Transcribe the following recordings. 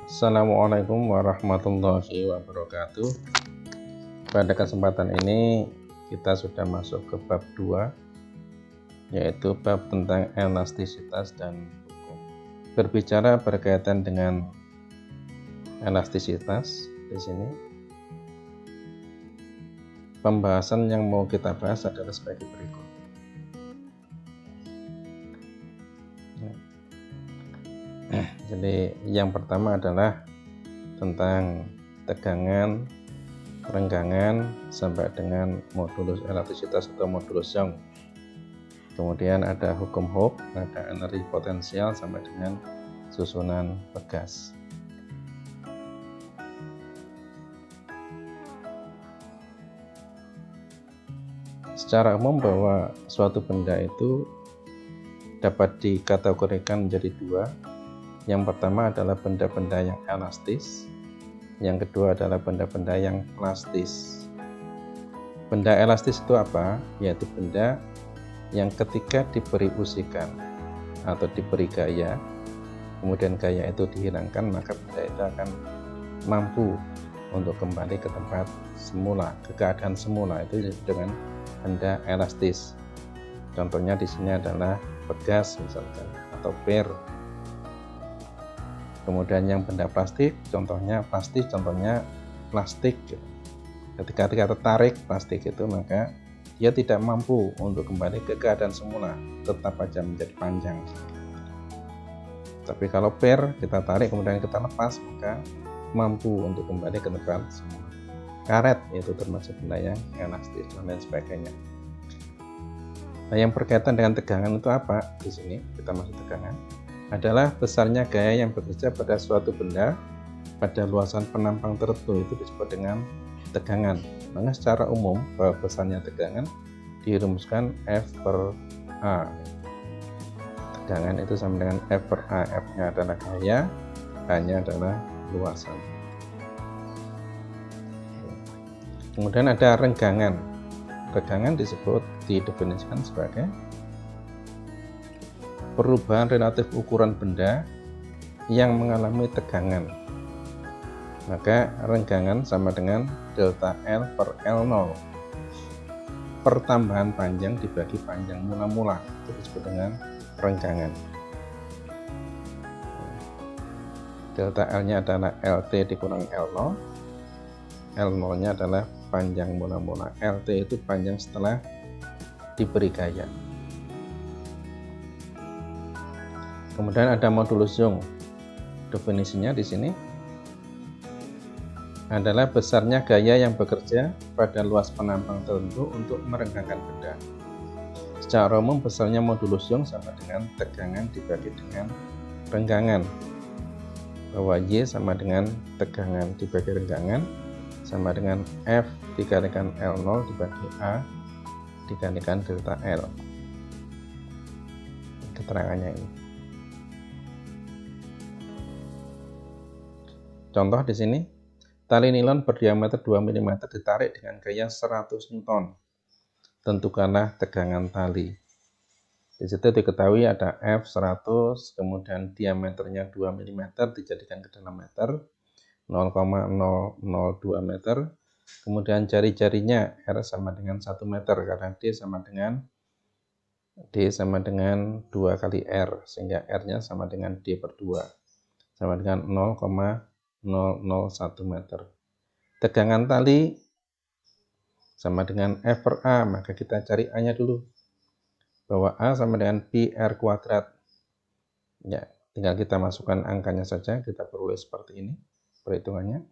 Assalamualaikum warahmatullahi wabarakatuh. Pada kesempatan ini kita sudah masuk ke bab 2, yaitu bab tentang elastisitas dan hukum. Berbicara berkaitan dengan elastisitas di sini, pembahasan yang mau kita bahas adalah sebagai berikut. Jadi yang pertama adalah tentang tegangan, renggangan sampai dengan modulus elastisitas atau modulus Young. Kemudian ada hukum Hooke, ada energi potensial sampai dengan susunan pegas. Secara umum bahwa suatu benda itu dapat dikategorikan menjadi dua. Yang pertama adalah benda-benda yang elastis, yang kedua adalah benda-benda yang plastis. Benda elastis itu apa? Yaitu benda yang ketika diberi usikan atau diberi gaya, kemudian gaya itu dihilangkan, maka benda itu akan mampu untuk kembali ke tempat semula, ke keadaan semula. Itu dengan benda elastis. Contohnya di sini adalah pegas misalkan, atau per. Kemudian yang benda plastik, contohnya plastik ketika tertarik plastik itu, maka dia tidak mampu untuk kembali ke keadaan semula, tetap aja menjadi panjang. Tapi kalau per, kita tarik kemudian kita lepas, maka mampu untuk kembali ke tempat semula. Karet itu termasuk benda yang elastis dan lain sebagainya. Nah, yang berkaitan dengan tegangan itu apa? Di sini kita masuk tegangan adalah besarnya gaya yang bekerja pada suatu benda pada luasan penampang tertentu, itu disebut dengan tegangan. Maka secara umum bahwa besarnya tegangan dirumuskan F per A. Tegangan itu sama dengan F per A. F-nya adalah gaya, A-nya adalah luasan. Kemudian ada renggangan. Renggangan didefinisikan sebagai perubahan relatif ukuran benda yang mengalami tegangan. Maka renggangan sama dengan delta L per L0. Pertambahan panjang dibagi panjang mula-mula, itu disebut dengan renggangan. Delta L-nya adalah LT dikurang L0. L0-nya adalah panjang mula-mula. LT itu panjang setelah diberi gaya. Kemudian ada modulus Young. Definisinya di sini adalah besarnya gaya yang bekerja pada luas penampang tertentu untuk merenggangkan benda. Secara umum besarnya modulus Young sama dengan tegangan dibagi dengan renggangan. Bahwa Y sama dengan tegangan dibagi renggangan sama dengan F dikalikan L0 dibagi A dikalikan delta L. Keterangannya ini. Contoh di sini, tali nilon berdiameter 2 mm ditarik dengan gaya 100 Newton. Tentukanlah tegangan tali. Di situ diketahui ada F 100, kemudian diameternya 2 mm dijadikan ke dalam meter, 0,002 meter. Kemudian jari-jarinya R sama dengan 1 meter karena D sama dengan 2 kali R, sehingga R-nya sama dengan D per 2, sama dengan 0,001 meter. Tegangan tali sama dengan F per A, maka kita cari A-nya dulu. Bahwa A sama dengan pi R kuadrat. Ya, tinggal kita masukkan angkanya saja, kita peroleh seperti ini perhitungannya.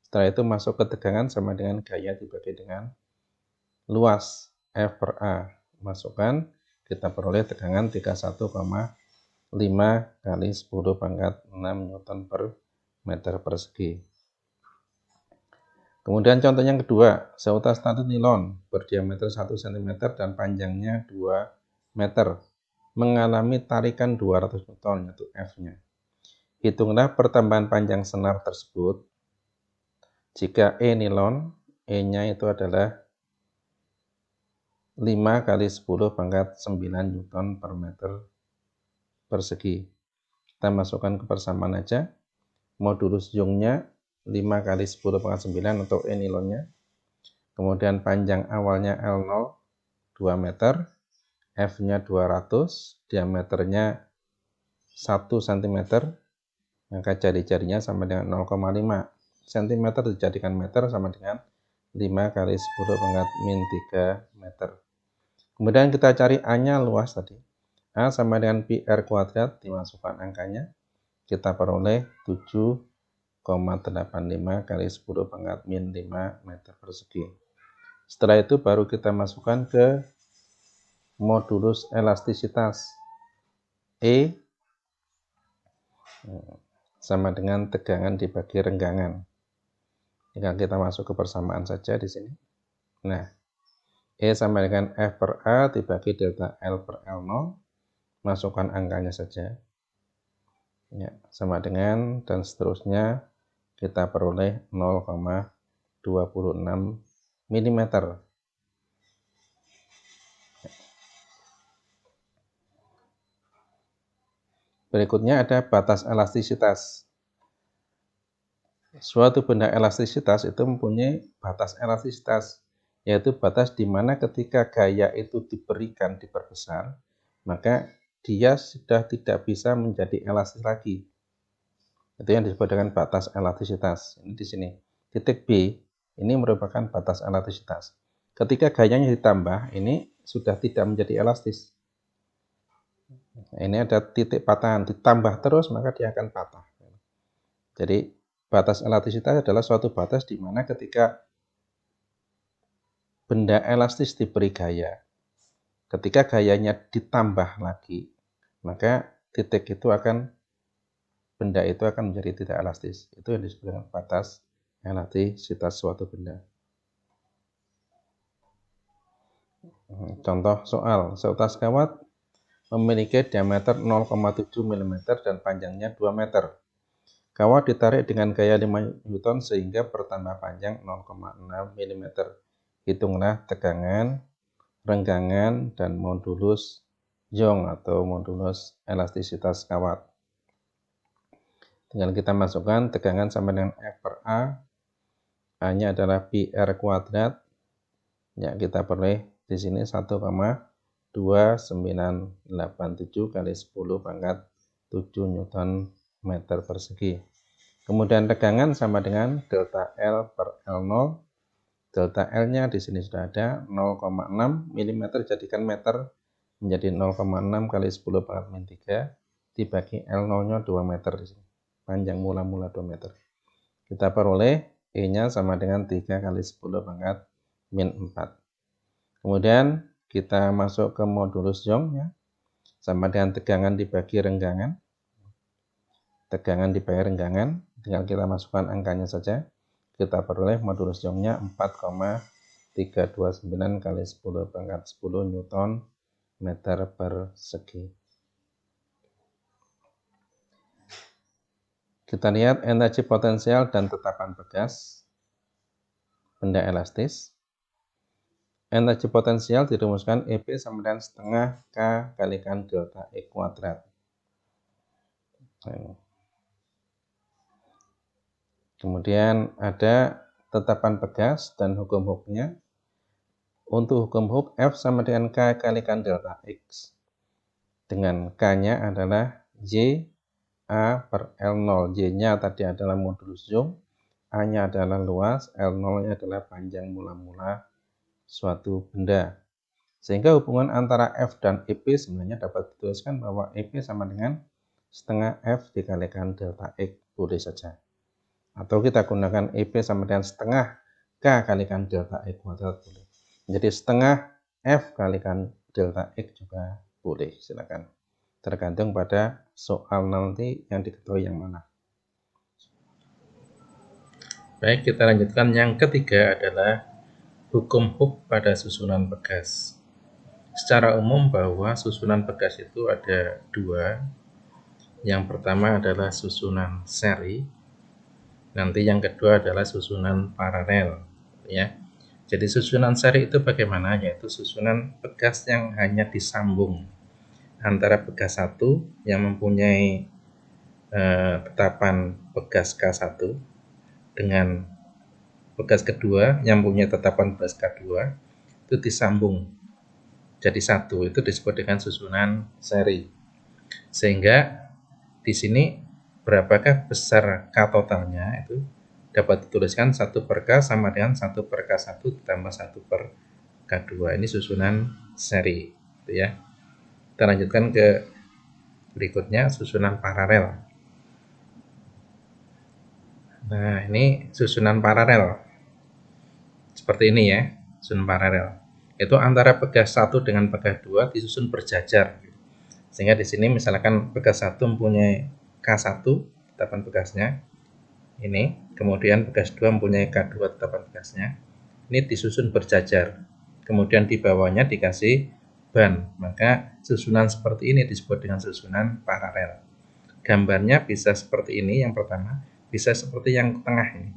Setelah itu masuk ke tegangan sama dengan gaya dibagi dengan luas F per A. Masukkan, kita peroleh tegangan 31,5 kali 10 pangkat 6 Newton per meter persegi. Kemudian contoh yang kedua, seutas tali nilon berdiameter 1 cm dan panjangnya 2 meter mengalami tarikan 200 Newton, yaitu F-nya. Hitunglah pertambahan panjang senar tersebut. Jika E nilon, E-nya itu adalah 5 kali 10 pangkat 9 Newton per meter persegi. Kita masukkan ke persamaan aja. modulus Youngnya 5 kali 10 pangkat 9 untuk E nilonnya. Kemudian panjang awalnya L0 2 meter, F-nya 200, diameternya 1 cm, maka jari-jarinya sama dengan 0,5 cm dijadikan meter sama dengan 5 kali 10 pangkat min 3 meter. Kemudian kita cari A-nya luas tadi. A sama dengan pi R kuadrat, dimasukkan angkanya. Kita peroleh 7,85 kali 10 pangkat min 5 meter persegi. Setelah itu baru kita masukkan ke modulus elastisitas. E sama dengan tegangan dibagi renggangan. Jika kita masuk ke persamaan saja di sini. Nah, E sama dengan F per A dibagi delta L per L0. Masukkan angkanya saja. Ya, sama dengan dan seterusnya kita peroleh 0,26 mm. Berikutnya ada batas elastisitas. Suatu benda elastisitas itu mempunyai batas elastisitas, yaitu batas di mana ketika gaya itu diberikan diperbesar, maka dia sudah tidak bisa menjadi elastis lagi. Itu yang disebut dengan batas elastisitas. Ini di sini. Titik B ini merupakan batas elastisitas. Ketika gayanya ditambah, ini sudah tidak menjadi elastis. Ini ada titik patahan, ditambah terus maka dia akan patah. Jadi batas elastisitas adalah suatu batas di mana ketika benda elastis diberi gaya, ketika gayanya ditambah lagi, maka titik itu akan, benda itu akan menjadi tidak elastis. Itu yang disebut dengan batas elastisitas suatu benda. Contoh soal, seutas kawat memiliki diameter 0,7 mm dan panjangnya 2 meter. Kawat ditarik dengan gaya 5 Newton sehingga bertambah panjang 0,6 mm. Hitunglah tegangan, renggangan, dan modulus Young atau modulus elastisitas kawat. Tinggal kita masukkan tegangan sama dengan F per A. A-nya adalah pi R kuadrat. Ya, kita peroleh di sini 1,2987 kali 10 pangkat 7 Newton meter persegi. Kemudian tegangan sama dengan delta L per L0. Delta L-nya di sini sudah ada 0,6 mm, jadikan meter menjadi 0,6 kali 10 pangkat min 3 dibagi L0-nya 2 meter di sini. Panjang mula-mula 2 meter. Kita peroleh E-nya sama dengan 3 kali 10 pangkat min 4. Kemudian kita masuk ke modulus Young ya. Sama dengan tegangan dibagi renggangan. Tegangan dibagi renggangan, tinggal kita masukkan angkanya saja. Kita peroleh modulus Young-nya 4,329 kali 10 pangkat 10 Newton meter persegi. Kita lihat energi potensial dan tetapan pegas benda elastis. Energi potensial dirumuskan EP sama dengan setengah K kalikan delta E kuadrat. Kemudian ada tetapan pegas dan hukum Hooke-nya. Untuk hukum Hooke, F sama dengan K kalikan delta X. Dengan K-nya adalah J A per L0. J-nya tadi adalah modulus Young, A-nya adalah luas, L0-nya adalah panjang mula-mula suatu benda. Sehingga hubungan antara F dan EP sebenarnya dapat dituliskan bahwa EP sama dengan setengah F dikalikan delta X. Boleh saja. Atau kita gunakan EP sama dengan setengah K kalikan delta X kuadrat boleh. Jadi setengah F kalikan delta X juga boleh, silakan. Tergantung pada soal nanti yang diketahui yang mana. Baik, kita lanjutkan. Yang ketiga adalah hukum Hooke pada susunan pegas. Secara umum bahwa susunan pegas itu ada dua. Yang pertama adalah susunan seri. Nanti yang kedua adalah susunan paralel, ya. Jadi susunan seri itu bagaimana? Yaitu susunan pegas yang hanya disambung antara pegas satu yang mempunyai tetapan pegas K1 dengan pegas kedua yang punya tetapan pegas K2 itu disambung jadi satu, itu disebut dengan susunan seri. Sehingga di sini berapakah besar K totalnya itu dapat dituliskan 1 per K sama dengan 1 per K1 ditambah 1 per K2. Ini susunan seri, gitu ya. Kita lanjutkan ke berikutnya, susunan paralel. Nah, ini susunan paralel. Seperti ini ya, susunan paralel. Itu antara pegas 1 dengan pegas 2 disusun berjajar. Sehingga di sini misalkan pegas 1 mempunyai K1 tetapan pegasnya ini, kemudian pegas 2 mempunyai K2 tetapan pegasnya. Ini disusun berjajar. Kemudian di bawahnya dikasih ban. Maka susunan seperti ini disebut dengan susunan paralel. Gambarnya bisa seperti ini yang pertama, bisa seperti yang tengah ini.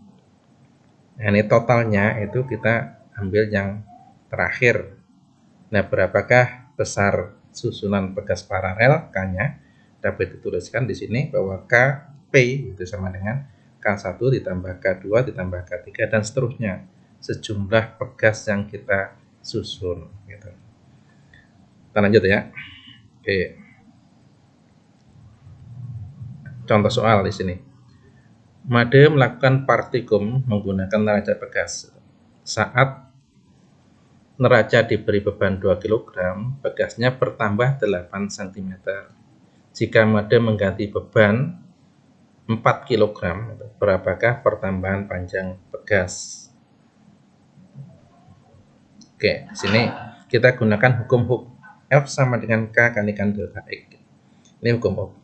Nah, ini totalnya itu kita ambil yang terakhir. Nah, berapakah besar susunan pegas paralel K-nya? Dapat dituliskan di sini bahwa KP itu sama dengan K1 ditambah K2 ditambah K3 dan seterusnya. Sejumlah pegas yang kita susun gitu. Kita lanjut ya. Oke. Contoh soal di sini. Made melakukan partikum menggunakan neraca pegas. Saat neraca diberi beban 2 kg, pegasnya bertambah 8 cm. Jika Made mengganti beban 4 kg, berapakah pertambahan panjang pegas? Oke, di sini kita gunakan hukum Hooke. F sama dengan K kalikan delta X. Ini hukum Hooke.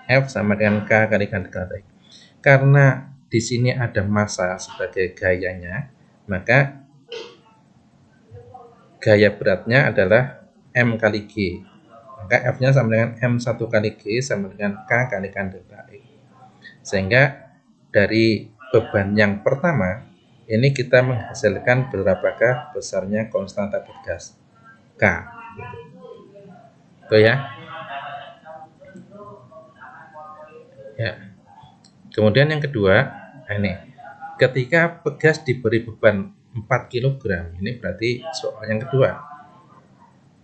F sama dengan K kalikan delta X. Karena di sini ada massa sebagai gayanya, maka gaya beratnya adalah M kali G. Maka F-nya sama dengan M1 kali G sama dengan K kalikan delta X. Sehingga dari beban yang pertama, ini kita menghasilkan berapakah besarnya konstanta pegas K. Itu ya. Ya. Kemudian yang kedua, ini ketika pegas diberi beban 4 kg, ini berarti soal yang kedua,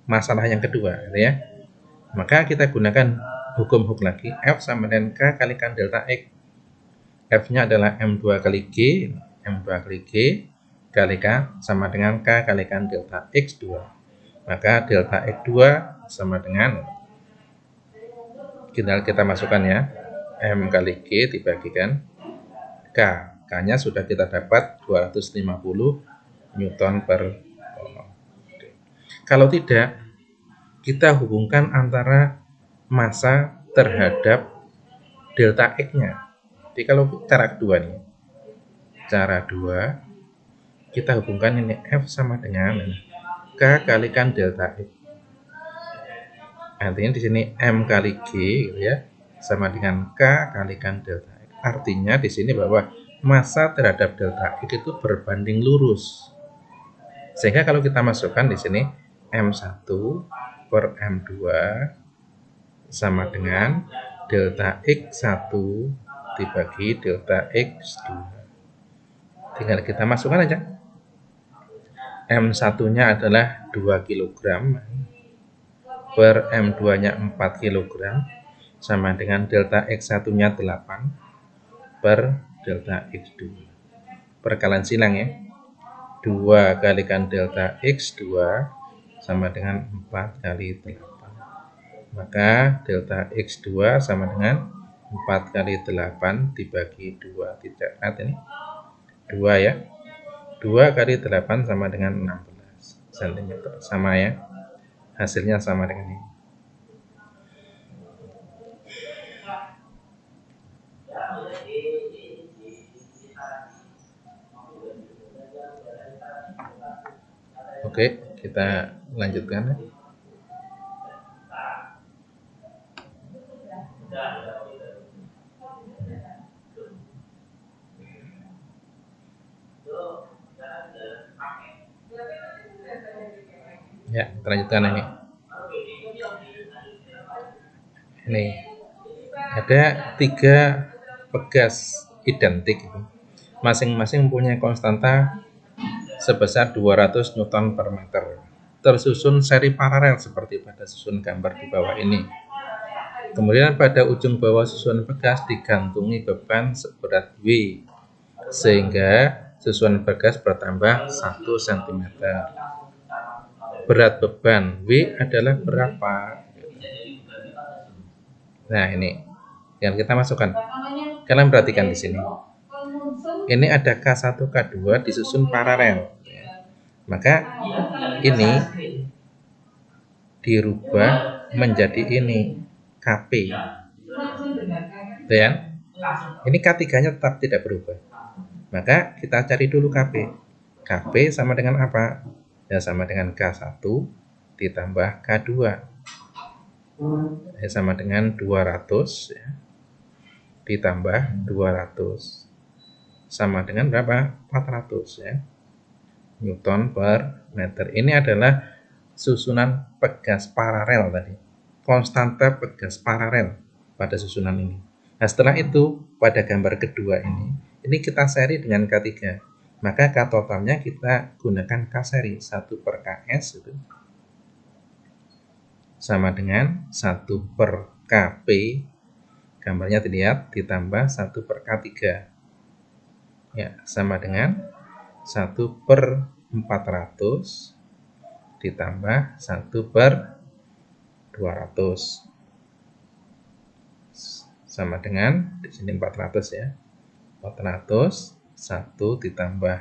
masalah yang kedua, gitu ya. Maka kita gunakan hukum Hooke lagi, F sama dengan K kalikan delta X. F-nya adalah M2 kali G, M2 kali G kali K sama dengan K kalikan delta X2. Maka delta X2 sama dengan, kita masukkan ya, M kali G dibagikan K. K-nya sudah kita dapat 250 Newton per ton. Kalau tidak, kita hubungkan antara massa terhadap delta X-nya. Jadi kalau cara kedua nih, cara 2, kita hubungkan ini F sama dengan K kalikan delta X. Artinya di sini M kali G gitu ya, sama dengan K kalikan delta X. Artinya di sini bahwa massa terhadap delta X itu berbanding lurus. Sehingga kalau kita masukkan di sini M1 per M2 sama dengan delta X1 dibagi delta X2. Tinggal kita masukkan aja. M1-nya adalah 2 kg per M2-nya 4 kg sama dengan delta X1-nya 8 per delta X2. Perkalian silang ya. 2 kalikan delta X2 sama dengan 4 kali 8. Maka delta X2 sama dengan 4 kali 8 dibagi 2. Tidak lihat ini. 2 ya. 2 kali 8 sama dengan 16 cm. Sama ya. Hasilnya sama dengan ini. Oke, kita lanjutkan. Ya, kita lanjutkan ini. Ini Ada 3 pegas identik, masing-masing punya konstanta sebesar 200 Newton per meter, tersusun seri paralel seperti pada susun gambar di bawah ini. Kemudian pada ujung bawah susunan pegas digantungi beban seberat W, sehingga susunan pegas bertambah 1 cm. Berat beban W adalah berapa? Nah, ini yang kita masukkan. Kalian perhatikan di sini. Ini ada K1, K2 disusun paralel. Maka ini dirubah menjadi ini KP. Ya. Ini K3-nya tetap tidak berubah. Maka kita cari dulu KP. KP sama dengan apa? Ya, sama dengan K1 ditambah K2. Ya, sama dengan 200 ya, ditambah 200 sama dengan berapa? 400 ya, Newton per meter. Ini adalah susunan pegas paralel tadi, konstanta pegas paralel pada susunan ini. Nah, setelah itu pada gambar kedua ini kita seri dengan K3. Maka K totalnya kita gunakan K seri 1 per KS itu sama dengan 1 per KP, gambarnya dilihat, ditambah 1 per K3 ya, sama dengan 1 per 400 ditambah 1 per 200 sama dengan di sini 400 ya, 400 1 ditambah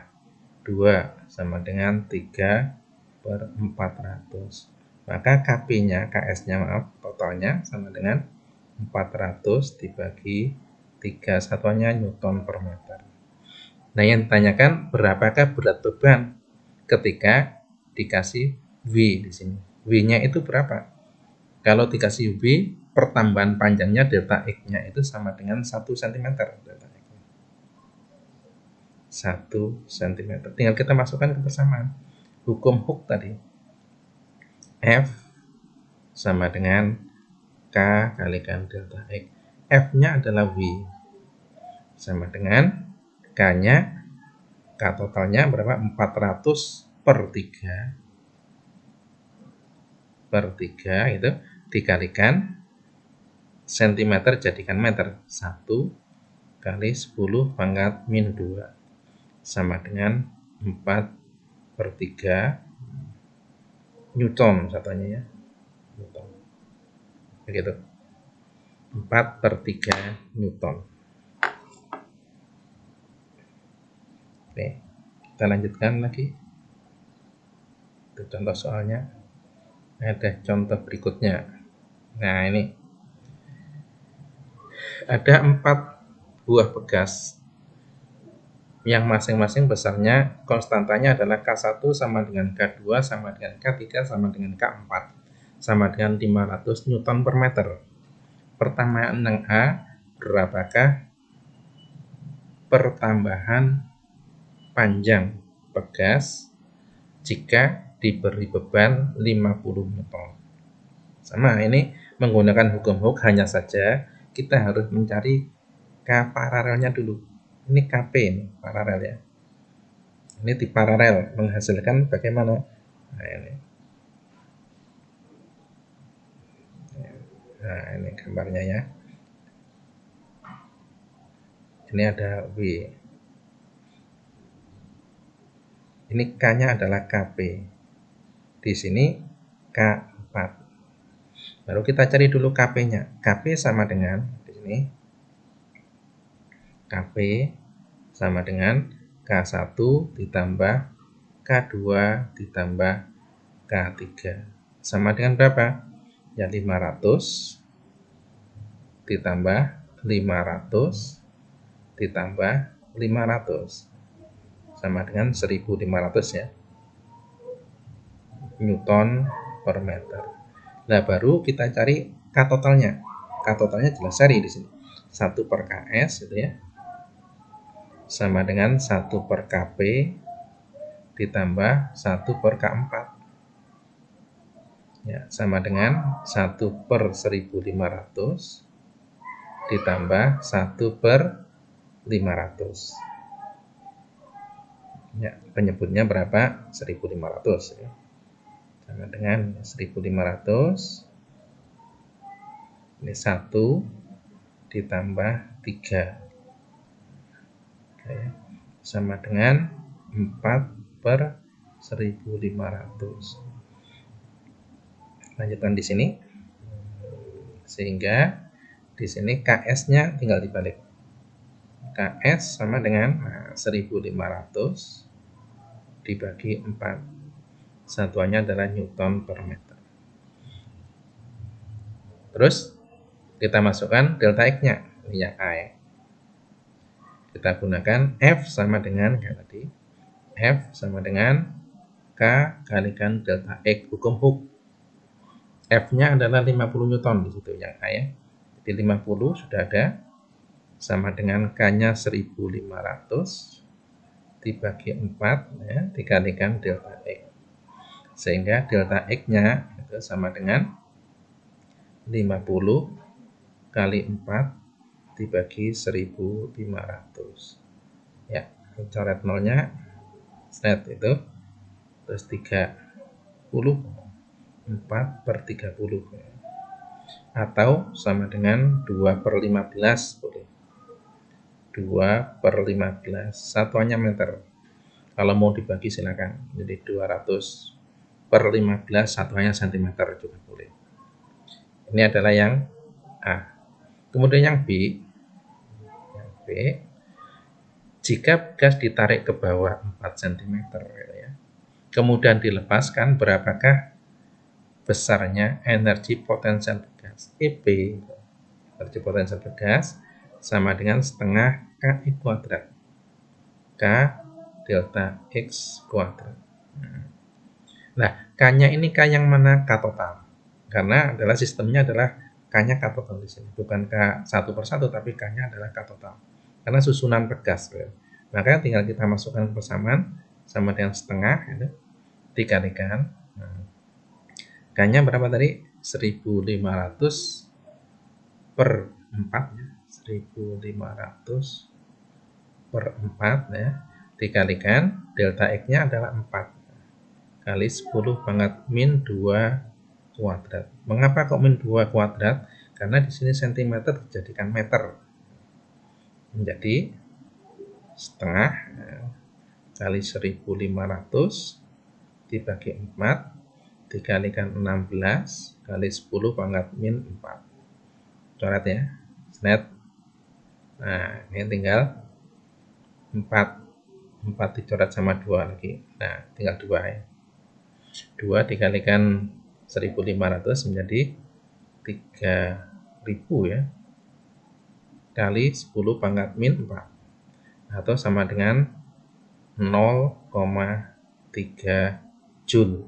2 sama dengan 3 per 400. Maka KP-nya, KS-nya maaf, totalnya sama dengan 400 dibagi 3, satuannya Newton per meter. Nah, yang ditanyakan berapakah berat beban ketika dikasih W di sini. W-nya itu berapa? Kalau dikasih W, pertambahan panjangnya delta X-nya itu sama dengan 1 cm. 1 cm. Tinggal kita masukkan ke persamaan. Hukum Hooke tadi. F sama dengan K kalikan delta X. F-nya adalah W. Sama dengan K-nya, K totalnya berapa? 400 per 3. Per 3 itu dikalikan cm jadikan meter. 1 kali 10 pangkat min 2. Sama dengan 4 per 3 Newton satunya ya, Newton. Begitu. 4 per 3 Newton. Oke, kita lanjutkan lagi. Itu contoh soalnya. Ada contoh berikutnya. Nah, ini ada 4 buah pegas yang masing-masing besarnya konstantanya adalah K1 sama dengan K2 sama dengan K3 sama dengan K4 sama dengan 500 Newton per meter. Pertanyaan yang A, berapakah pertambahan panjang pegas jika diberi beban 50 Newton? Sama, ini menggunakan hukum Hooke, hanya saja kita harus mencari K paralelnya dulu. Ini KP, ini paralel ya. Ini di paralel menghasilkan bagaimana? Nah, ini. Nah, ini gambarnya ya. Ini ada W. Ini K-nya adalah KP. Di sini K4. Lalu kita cari dulu KP-nya. KP sama dengan di sini KP sama dengan K1 ditambah K2 ditambah K3 sama dengan berapa? Ya, 500 ditambah 500 ditambah 500 sama dengan 1500 ya, Newton per meter. Nah, baru kita cari K totalnya. K totalnya jelas seri di sini. 1 per KS gitu ya, sama dengan 1 per KP ditambah 1 per K4 ya, sama dengan 1 per 1500 ditambah 1/500. Ya, penyebutnya berapa? 1500 ya. Sama dengan 1500 ini 1 ditambah 3 ya, sama dengan 4/1500. Lanjutkan di sini. Sehingga di sini KS-nya tinggal dibalik. KS sama dengan 1500 dibagi 4. Satuannya adalah Newton per meter. Terus kita masukkan delta X-nya, ini yang A ya. Kita gunakan F sama dengan kayak tadi. F sama dengan K kalikan delta X, hukum Hooke. F-nya adalah 50 Newton di situ yang A ya. Jadi 50 sudah ada, sama dengan K-nya 1500 dibagi 4 ya, dikalikan delta X. Sehingga delta X-nya itu sama dengan 50 kali 4 dibagi 1500. Ya, coret nolnya set itu. Terus 30 4/30 atau sama dengan 2/15 boleh. 2/15 satuannya meter. Kalau mau dibagi silakan. Jadi 200/15 satuannya cm juga boleh. Ini adalah yang A. Kemudian yang B. Yang B, jika gas ditarik ke bawah 4 cm ya, kemudian dilepaskan, berapakah besarnya energi potensial gas? EP, energi potensial gas sama dengan setengah KI kuadrat. K delta X kuadrat. Nah, K-nya ini K yang mana? K total. Karena adalah sistemnya adalah K-nya K total di sini. Bukan K 1/1, tapi K-nya adalah K total. Karena susunan pegas. Ya. Maka tinggal kita masukkan ke persamaan sama dengan setengah ya, dikalikan. K-nya berapa tadi? 1500 per 4 ya. 1500 per 4 ya. Dikalikan delta X-nya adalah 4 kali 10 pangkat min 2 kuadrat. Mengapa kok min 2 kuadrat? Karena di sini cm dijadikan meter. Menjadi setengah kali 1500 dibagi 4 dikalikan 16 kali 10 pangkat min 4. Coret ya. Net. Nah, ini tinggal 4 dicoret sama 2 lagi. Nah, tinggal 2 ya. 2 dikalikan 1500 menjadi 3000 ya. Kali 10 pangkat min 4. Atau sama dengan 0,3 Joule.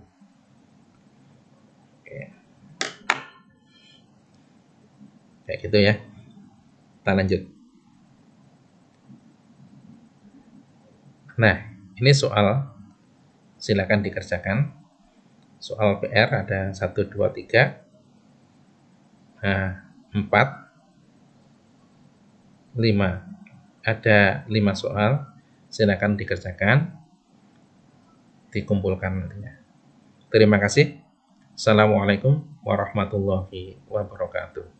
Oke. Kayak gitu ya. Kita lanjut. Nah, ini soal silakan dikerjakan. Soal PR ada 1, 2, 3, 4, 5. Ada 5 soal. Silakan dikerjakan. Dikumpulkan nantinya. Terima kasih. Assalamualaikum warahmatullahi wabarakatuh.